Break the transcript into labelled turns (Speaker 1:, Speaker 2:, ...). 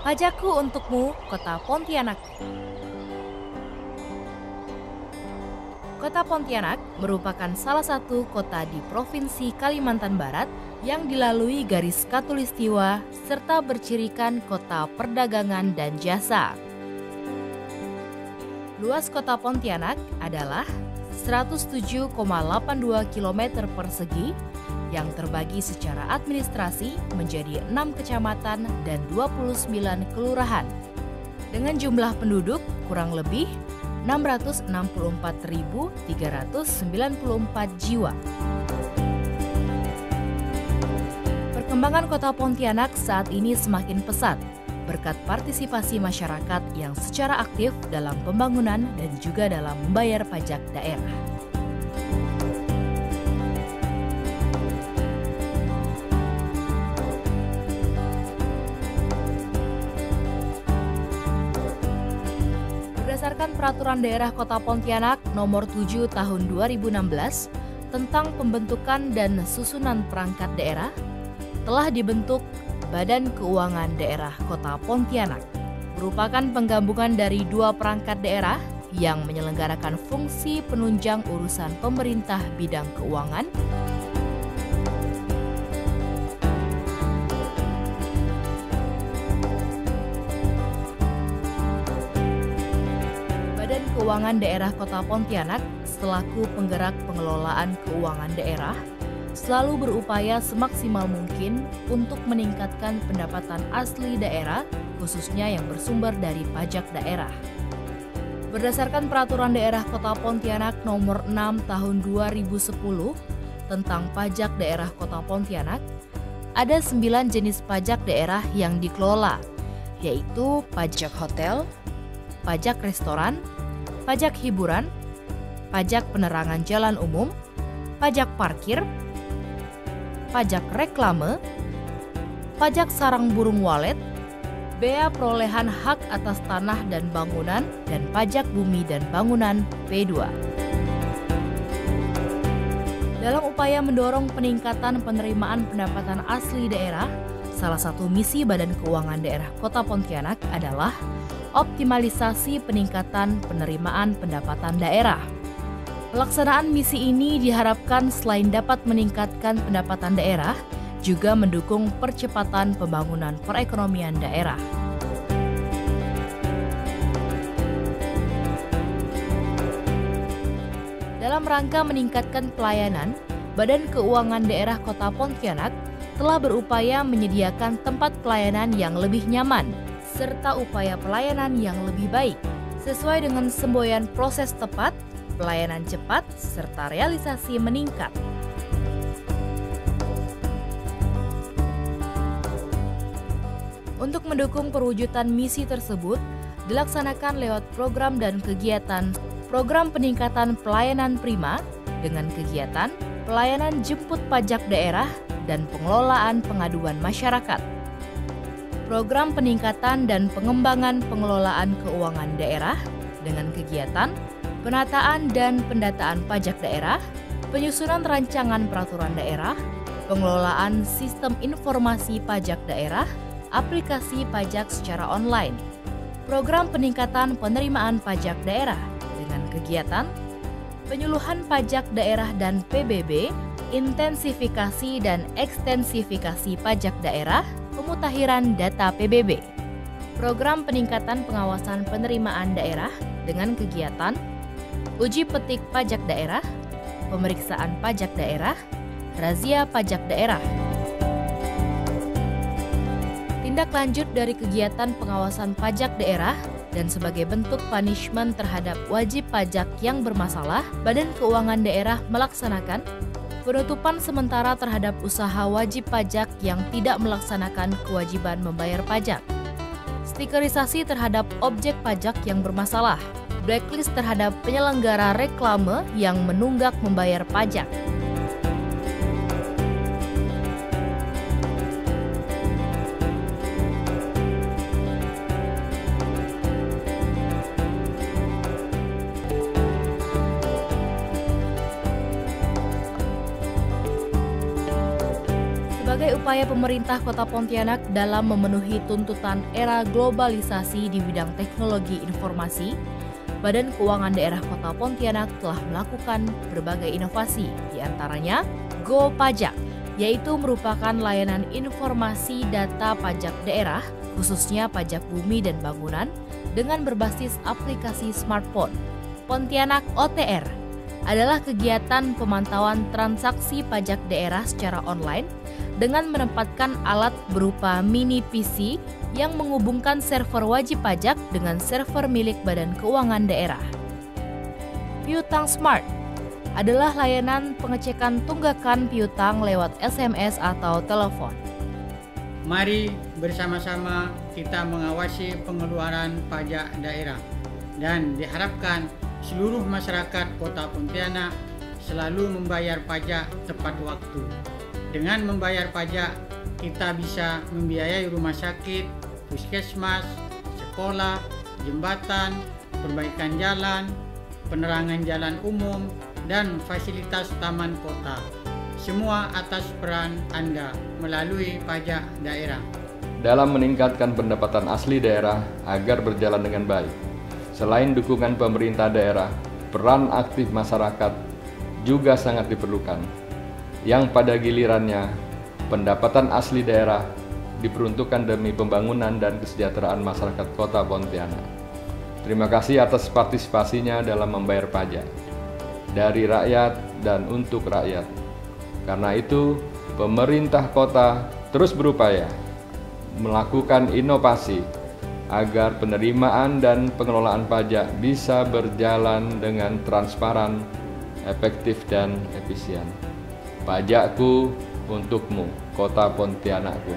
Speaker 1: Pajakku untukmu, Kota Pontianak. Kota Pontianak merupakan salah satu kota di Provinsi Kalimantan Barat yang dilalui garis khatulistiwa serta bercirikan kota perdagangan dan jasa. Luas Kota Pontianak adalah 107,82 km persegi yang terbagi secara administrasi menjadi 6 kecamatan dan 29 kelurahan. Dengan jumlah penduduk kurang lebih 664.394 jiwa. Perkembangan Kota Pontianak saat ini semakin pesat berkat partisipasi masyarakat yang secara aktif dalam pembangunan dan juga dalam membayar pajak daerah. Berdasarkan Peraturan Daerah Kota Pontianak Nomor 7 Tahun 2016 tentang pembentukan dan susunan perangkat daerah, telah dibentuk Badan Keuangan Daerah Kota Pontianak. Merupakan penggabungan dari dua perangkat daerah yang menyelenggarakan fungsi penunjang urusan pemerintah bidang keuangan, Badan Keuangan Daerah Kota Pontianak selaku penggerak pengelolaan keuangan daerah selalu berupaya semaksimal mungkin untuk meningkatkan pendapatan asli daerah, khususnya yang bersumber dari pajak daerah. Berdasarkan Peraturan Daerah Kota Pontianak Nomor 6 Tahun 2010 tentang pajak daerah Kota Pontianak, ada 9 jenis pajak daerah yang dikelola, yaitu pajak hotel, pajak restoran, pajak hiburan, pajak penerangan jalan umum, pajak parkir, pajak reklame, pajak sarang burung walet, bea perolehan hak atas tanah dan bangunan, dan pajak bumi dan bangunan P2. Dalam upaya mendorong peningkatan penerimaan pendapatan asli daerah, salah satu misi Badan Keuangan Daerah Kota Pontianak adalah optimalisasi peningkatan penerimaan pendapatan daerah. Pelaksanaan misi ini diharapkan selain dapat meningkatkan pendapatan daerah, juga mendukung percepatan pembangunan perekonomian daerah. Dalam rangka meningkatkan pelayanan, Badan Keuangan Daerah Kota Pontianak telah berupaya menyediakan tempat pelayanan yang lebih nyaman, serta upaya pelayanan yang lebih baik, sesuai dengan semboyan proses tepat, pelayanan cepat, serta realisasi meningkat. Untuk mendukung perwujudan misi tersebut, dilaksanakan lewat program dan kegiatan Program Peningkatan Pelayanan Prima dengan kegiatan Pelayanan Jemput Pajak Daerah dan Pengelolaan Pengaduan Masyarakat. Program Peningkatan dan Pengembangan Pengelolaan Keuangan Daerah dengan kegiatan Penataan dan Pendataan Pajak Daerah, penyusunan rancangan peraturan daerah, pengelolaan sistem informasi pajak daerah, aplikasi pajak secara online, program peningkatan penerimaan pajak daerah dengan kegiatan penyuluhan pajak daerah dan PBB, intensifikasi dan ekstensifikasi pajak daerah, pemutakhiran data PBB, program peningkatan pengawasan penerimaan daerah dengan kegiatan uji petik pajak daerah, pemeriksaan pajak daerah, razia pajak daerah. Tindak lanjut dari kegiatan pengawasan pajak daerah dan sebagai bentuk punishment terhadap wajib pajak yang bermasalah, Badan Keuangan Daerah melaksanakan penutupan sementara terhadap usaha wajib pajak yang tidak melaksanakan kewajiban membayar pajak, stikerisasi terhadap objek pajak yang bermasalah, blacklist terhadap penyelenggara reklame yang menunggak membayar pajak. Sebagai upaya pemerintah Kota Pontianak dalam memenuhi tuntutan era globalisasi di bidang teknologi informasi, Badan Keuangan Daerah Kota Pontianak telah melakukan berbagai inovasi, di antaranya Go Pajak, yaitu merupakan layanan informasi data pajak daerah, khususnya pajak bumi dan bangunan, dengan berbasis aplikasi smartphone. Pontianak OTR adalah kegiatan pemantauan transaksi pajak daerah secara online dengan menempatkan alat berupa mini PC yang menghubungkan server wajib pajak dengan server milik Badan Keuangan Daerah. Piutang Smart adalah layanan pengecekan tunggakan piutang lewat SMS atau telepon.
Speaker 2: Mari bersama-sama kita mengawasi pengeluaran pajak daerah dan diharapkan seluruh masyarakat Kota Pontianak selalu membayar pajak tepat waktu. Dengan membayar pajak, kita bisa membiayai rumah sakit, puskesmas, sekolah, jembatan, perbaikan jalan, penerangan jalan umum, dan fasilitas taman kota. Semua atas peran Anda melalui pajak daerah.
Speaker 3: Dalam meningkatkan pendapatan asli daerah agar berjalan dengan baik, selain dukungan pemerintah daerah, peran aktif masyarakat juga sangat diperlukan, yang pada gilirannya pendapatan asli daerah diperuntukkan demi pembangunan dan kesejahteraan masyarakat Kota Pontianak. Terima kasih atas partisipasinya dalam membayar pajak dari rakyat dan untuk rakyat. Karena itu, pemerintah kota terus berupaya melakukan inovasi agar penerimaan dan pengelolaan pajak bisa berjalan dengan transparan, efektif, dan efisien. Pajakku untukmu, Kota Pontianakku.